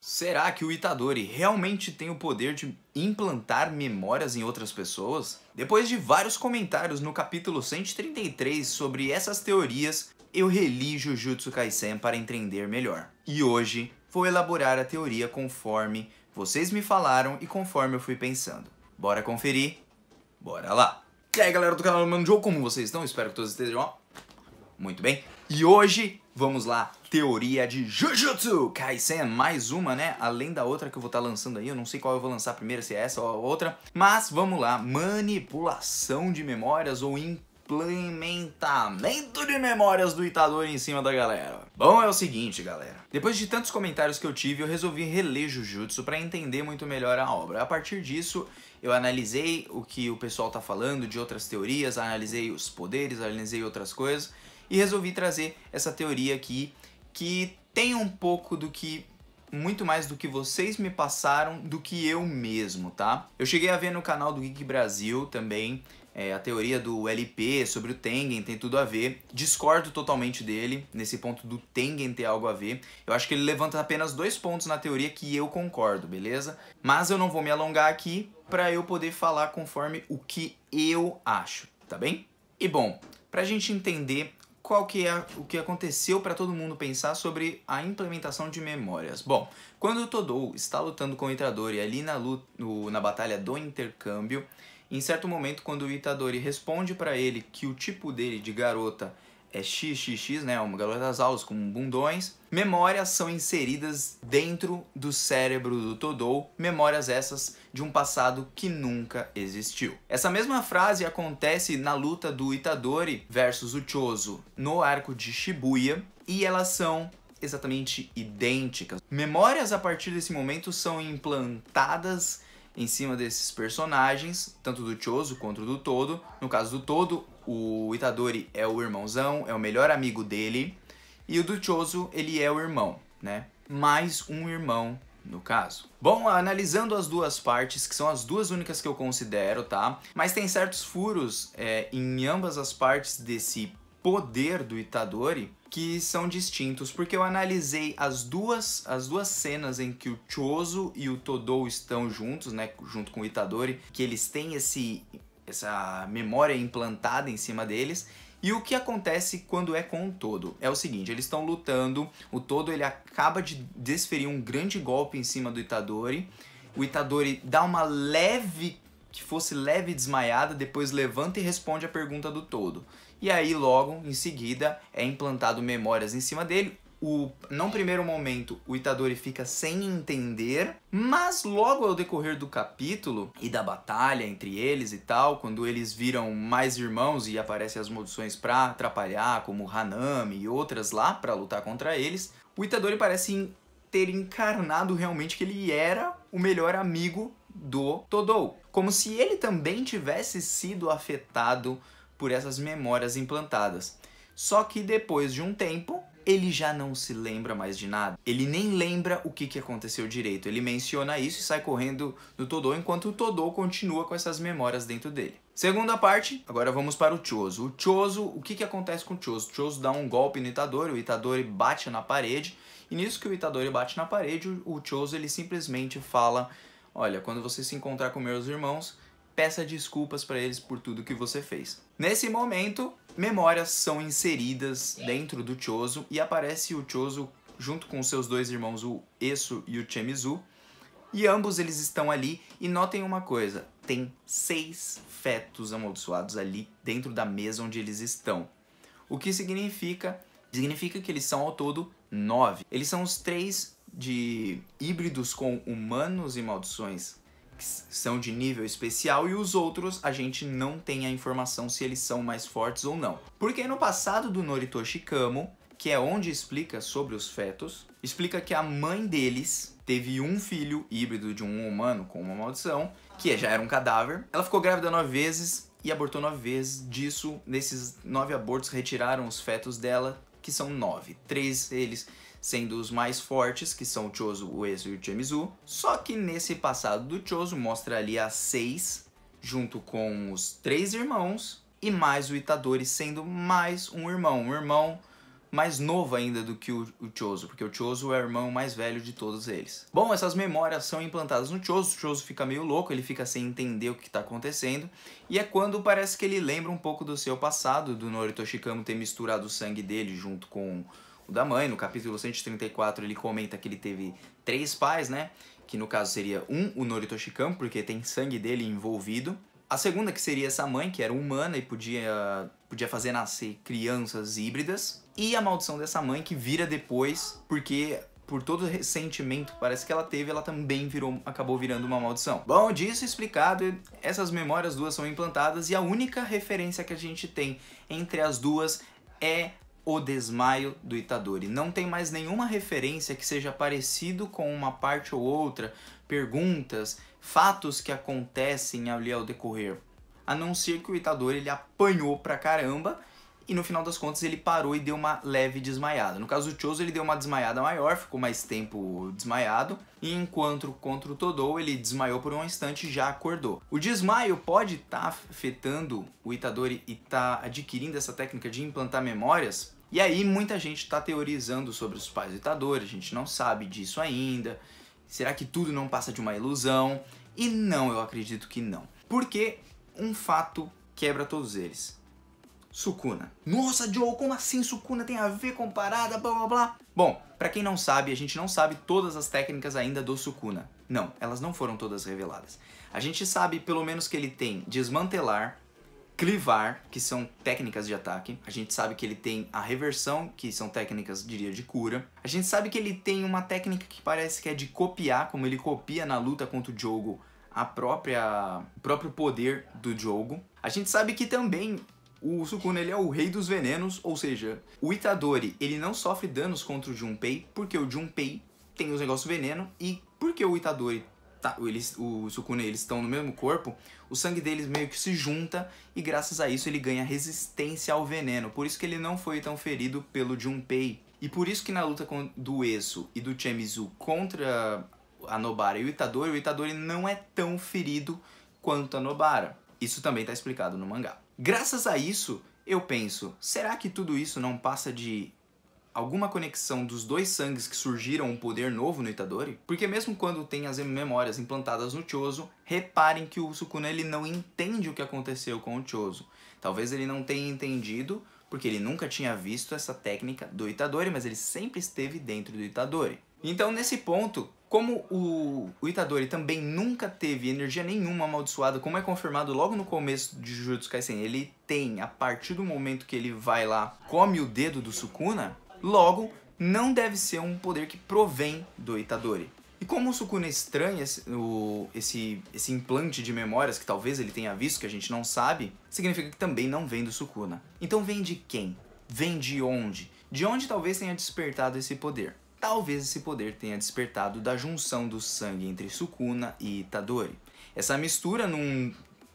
Será que o Itadori realmente tem o poder de implantar memórias em outras pessoas? Depois de vários comentários no capítulo 133 sobre essas teorias, eu reli Jujutsu Kaisen para entender melhor. E hoje vou elaborar a teoria conforme vocês me falaram e conforme eu fui pensando. Bora conferir? Bora lá! E aí galera do canal do Mano Joe, como vocês estão? Espero que todos estejam muito bem. E hoje, vamos lá, teoria de Jujutsu Kaisen, mais uma, né? Além da outra que eu vou estar lançando aí, eu não sei qual eu vou lançar primeiro, se é essa ou a outra. Mas vamos lá, manipulação de memórias ou implementamento de memórias do Itadori em cima da galera. Bom, é o seguinte, galera. Depois de tantos comentários que eu tive, eu resolvi reler Jujutsu para entender muito melhor a obra. A partir disso, eu analisei o que o pessoal tá falando de outras teorias, analisei os poderes, analisei outras coisas e resolvi trazer essa teoria aqui que tem um pouco do que, muito mais do que vocês me passaram do que eu mesmo, tá? Eu cheguei a ver no canal do Geek Brasil também a teoria do LP sobre o Tengen, tem tudo a ver. Discordo totalmente dele, nesse ponto do Tengen ter algo a ver. Eu acho que ele levanta apenas 2 pontos na teoria que eu concordo, beleza? Mas eu não vou me alongar aqui para eu poder falar conforme o que eu acho, tá bem? E bom, pra gente entender qual que é o que aconteceu para todo mundo pensar sobre a implementação de memórias. Bom, quando o Todou está lutando com o Itadori ali na batalha do intercâmbio, em certo momento quando o Itadori responde para ele que o tipo dele de garota é XXX, né, uma garota das aulas com bundões, memórias são inseridas dentro do cérebro do Todou, memórias essas de um passado que nunca existiu. Essa mesma frase acontece na luta do Itadori versus o Chozo no arco de Shibuya e elas são exatamente idênticas. Memórias a partir desse momento são implantadas em cima desses personagens, tanto do Chozo quanto do Todo. No caso do Todo, o Itadori é o irmãozão, é o melhor amigo dele, e o do Chozo, ele é o irmão, né? Mais um irmão, no caso. Bom, analisando as duas partes, que são as duas únicas que eu considero, tá? Mas tem certos furos em ambas as partes desse poder do Itadori que são distintos, porque eu analisei as duas cenas em que o Chozo e o Todou estão juntos, né, junto com o Itadori, que eles têm essa memória implantada em cima deles. E o que acontece quando é com o Todo? É o seguinte, eles estão lutando, o Todo ele acaba de desferir um grande golpe em cima do Itadori, o Itadori dá uma leve desmaiada, depois levanta e responde a pergunta do Todo. E aí logo em seguida é implantado memórias em cima dele. Num primeiro momento o Itadori fica sem entender, mas logo ao decorrer do capítulo e da batalha entre eles e tal, quando eles viram mais irmãos e aparecem as maldições pra atrapalhar, como Hanami e outras lá pra lutar contra eles, o Itadori parece ter encarnado realmente que ele era o melhor amigo do Todou, como se ele também tivesse sido afetado por essas memórias implantadas. Só que depois de um tempo, ele já não se lembra mais de nada. Ele nem lembra o que aconteceu direito. Ele menciona isso e sai correndo do Todou, enquanto o Todou continua com essas memórias dentro dele. Segunda parte, agora vamos para o Chozo. O Chozo, o que acontece com o Chozo? O Chozo dá um golpe no Itadori, o Itadori bate na parede, e nisso que o Itadori bate na parede, o Chozo ele simplesmente fala: olha, quando você se encontrar com meus irmãos, peça desculpas para eles por tudo que você fez. Nesse momento, memórias são inseridas dentro do Chozo e aparece o Chozo junto com seus dois irmãos, o Eso e o Chemizu, e ambos eles estão ali. E notem uma coisa, tem 6 fetos amaldiçoados ali dentro da mesa onde eles estão. O que significa? Significa que eles são ao todo 9. Eles são os 3 de híbridos com humanos e maldições que são de nível especial, e os outros a gente não tem a informação se eles são mais fortes ou não. Porque no passado do Noritoshi Kamo, que é onde explica sobre os fetos, explica que a mãe deles teve um filho híbrido de um humano com uma maldição, que já era um cadáver. Ela ficou grávida 9 vezes e abortou 9 vezes. Nesses 9 abortos retiraram os fetos dela, que são 9. 3 deles sendo os mais fortes, que são o Chozo, o Eso e o Chemizu. Só que nesse passado do Chozo mostra ali as 6, junto com os 3 irmãos, e mais o Itadori sendo mais um irmão mais novo ainda do que o Chozo, porque o Chozo é o irmão mais velho de todos eles. Bom, essas memórias são implantadas no Chozo, o Chozo fica meio louco, ele fica sem entender o que está acontecendo, e é quando parece que ele lembra um pouco do seu passado, do Norito Shikamo ter misturado o sangue dele junto com o da mãe. No capítulo 134 ele comenta que ele teve 3 pais, né? Que no caso seria o Norito Shikamo, porque tem sangue dele envolvido. A segunda, que seria essa mãe, que era humana e podia fazer nascer crianças híbridas. E a maldição dessa mãe, que vira depois, porque por todo o ressentimento que parece que ela teve, ela também acabou virando uma maldição. Bom, disso explicado, essas memórias duas são implantadas e a única referência que a gente tem entre as duas é o desmaio do Itadori. Não tem mais nenhuma referência que seja parecido com uma parte ou outra, perguntas, fatos que acontecem ali ao decorrer. A não ser que o Itadori ele apanhou pra caramba e no final das contas ele parou e deu uma leve desmaiada. No caso do Chozo ele deu uma desmaiada maior, ficou mais tempo desmaiado, e enquanto contra o Todou ele desmaiou por um instante e já acordou. O desmaio pode estar afetando o Itadori e tá adquirindo essa técnica de implantar memórias, e aí muita gente está teorizando sobre os pais do Itadori, a gente não sabe disso ainda. Será que tudo não passa de uma ilusão? E não, eu acredito que não. Porque um fato quebra todos eles. Sukuna. Nossa, Joe, como assim Sukuna tem a ver com parada, blá blá blá? Bom, pra quem não sabe, a gente não sabe todas as técnicas ainda do Sukuna. Não, elas não foram todas reveladas. A gente sabe pelo menos que ele tem desmantelar, clivar, que são técnicas de ataque. A gente sabe que ele tem a reversão, que são técnicas, diria, de cura. A gente sabe que ele tem uma técnica que parece que é de copiar, como ele copia na luta contra o Jogo o próprio poder do Jogo. A gente sabe que também o Sukuna ele é o rei dos venenos, ou seja, o Itadori ele não sofre danos contra o Junpei, porque o Junpei tem os negócios veneno, e porque o Itadori o Sukuna eles estão no mesmo corpo, o sangue deles meio que se junta e graças a isso ele ganha resistência ao veneno. Por isso que ele não foi tão ferido pelo Junpei. E por isso que na luta do Eso e do Chemizu contra a Nobara e o Itadori não é tão ferido quanto a Nobara. Isso também está explicado no mangá. Graças a isso, eu penso, será que tudo isso não passa de alguma conexão dos dois sangues que surgiram um poder novo no Itadori? Porque mesmo quando tem as memórias implantadas no Chozo, reparem que o Sukuna ele não entende o que aconteceu com o Chozo. Talvez ele não tenha entendido porque ele nunca tinha visto essa técnica do Itadori, mas ele sempre esteve dentro do Itadori. Então nesse ponto, como o Itadori também nunca teve energia nenhuma amaldiçoada, como é confirmado logo no começo de Jujutsu Kaisen, ele tem, a partir do momento que ele vai lá, come o dedo do Sukuna, logo, não deve ser um poder que provém do Itadori. E como o Sukuna estranha esse implante de memórias que talvez ele tenha visto, que a gente não sabe, significa que também não vem do Sukuna. Então vem de quem? Vem de onde? De onde talvez tenha despertado esse poder? Talvez esse poder tenha despertado da junção do sangue entre Sukuna e Itadori. Essa mistura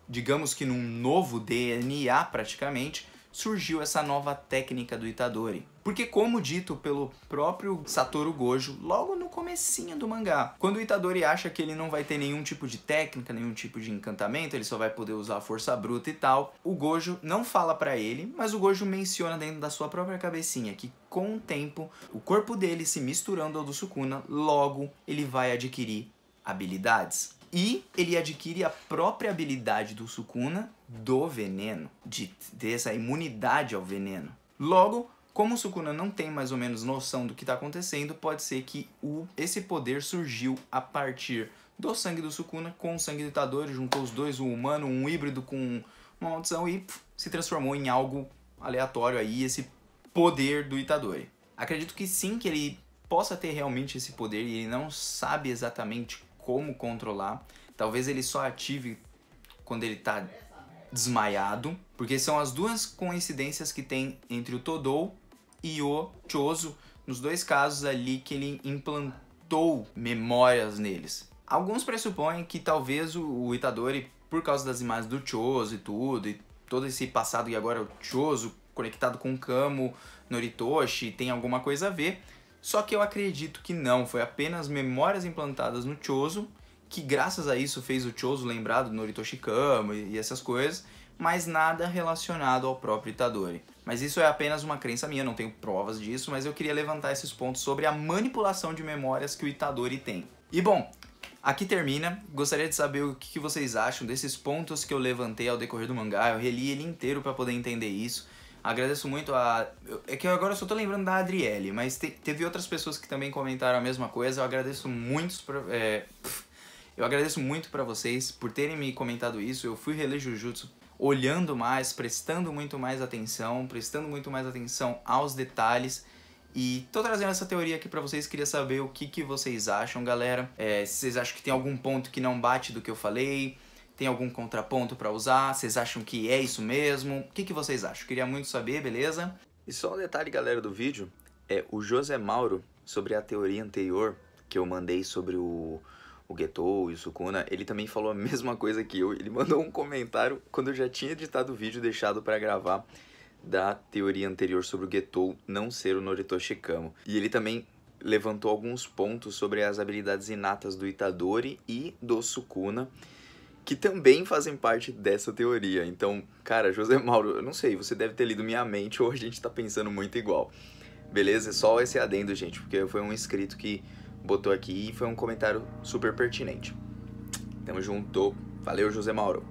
digamos que num novo DNA praticamente, surgiu essa nova técnica do Itadori. Porque como dito pelo próprio Satoru Gojo, logo no comecinho do mangá, quando o Itadori acha que ele não vai ter nenhum tipo de técnica, nenhum tipo de encantamento, ele só vai poder usar a força bruta e tal, o Gojo não fala pra ele, mas o Gojo menciona dentro da sua própria cabecinha que com o tempo, o corpo dele se misturando ao do Sukuna, logo ele vai adquirir habilidades. E ele adquire a própria habilidade do Sukuna do veneno, de ter essa imunidade ao veneno. Logo, como o Sukuna não tem mais ou menos noção do que está acontecendo, pode ser que esse poder surgiu a partir do sangue do Sukuna com o sangue do Itadori, juntou os dois, um humano, um híbrido com uma maldição e se transformou em algo aleatório aí, esse poder do Itadori. Acredito que sim, que ele possa ter realmente esse poder e ele não sabe exatamente como controlar. Talvez ele só ative quando ele está desmaiado, porque são as duas coincidências que tem entre o Todou e o Chozo, nos dois casos ali que ele implantou memórias neles. Alguns pressupõem que talvez o Itadori, por causa das imagens do Chozo e tudo, e todo esse passado e agora o Chozo conectado com o Kamo, Noritoshi, tem alguma coisa a ver. Só que eu acredito que não, foi apenas memórias implantadas no Chozo, que graças a isso fez o Chozo lembrar do Noritoshi Kamo e essas coisas, mas nada relacionado ao próprio Itadori. Mas isso é apenas uma crença minha, não tenho provas disso, mas eu queria levantar esses pontos sobre a manipulação de memórias que o Itadori tem. E bom, aqui termina. Gostaria de saber o que vocês acham desses pontos que eu levantei ao decorrer do mangá. Eu reli ele inteiro para poder entender isso. Agradeço muito a... É que agora eu só tô lembrando da Adriele, mas teve outras pessoas que também comentaram a mesma coisa. Eu agradeço muito pra vocês por terem me comentado isso. Eu fui reler Jujutsu olhando mais, prestando muito mais atenção aos detalhes. E tô trazendo essa teoria aqui pra vocês, queria saber o que vocês acham, galera. Se vocês acham que tem algum ponto que não bate do que eu falei, tem algum contraponto pra usar, vocês acham que é isso mesmo? O que vocês acham? Queria muito saber, beleza? E só um detalhe, galera, do vídeo, o José Mauro, sobre a teoria anterior que eu mandei sobre o Getou e o Sukuna, ele também falou a mesma coisa que eu. Ele mandou um comentário quando eu já tinha editado o vídeo deixado pra gravar da teoria anterior sobre o Getou não ser o Noritoshi Kamo. E ele também levantou alguns pontos sobre as habilidades inatas do Itadori e do Sukuna, que também fazem parte dessa teoria. Então, cara, José Mauro, eu não sei, você deve ter lido minha mente ou a gente tá pensando muito igual. Beleza? É só esse adendo, gente, porque foi um inscrito que botou aqui e foi um comentário super pertinente. Tamo junto. Valeu, José Mauro.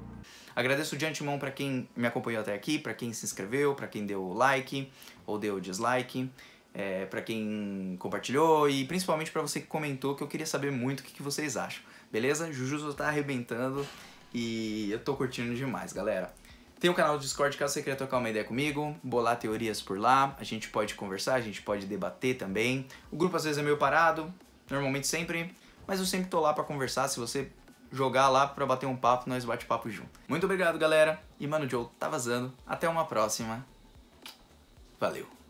Agradeço de antemão para quem me acompanhou até aqui, para quem se inscreveu, para quem deu like ou deu dislike, para quem compartilhou e principalmente para você que comentou, que eu queria saber muito o que vocês acham. Beleza? Jujutsu tá arrebentando e eu tô curtindo demais, galera. Tem um canal do Discord, caso você queira trocar uma ideia comigo, bolar teorias por lá, a gente pode conversar, a gente pode debater também. O grupo às vezes é meio parado, normalmente sempre, mas eu sempre tô lá pra conversar. Se você jogar lá pra bater um papo, nós bate papo junto. Muito obrigado, galera, e Mano Joe tá vazando. Até uma próxima. Valeu.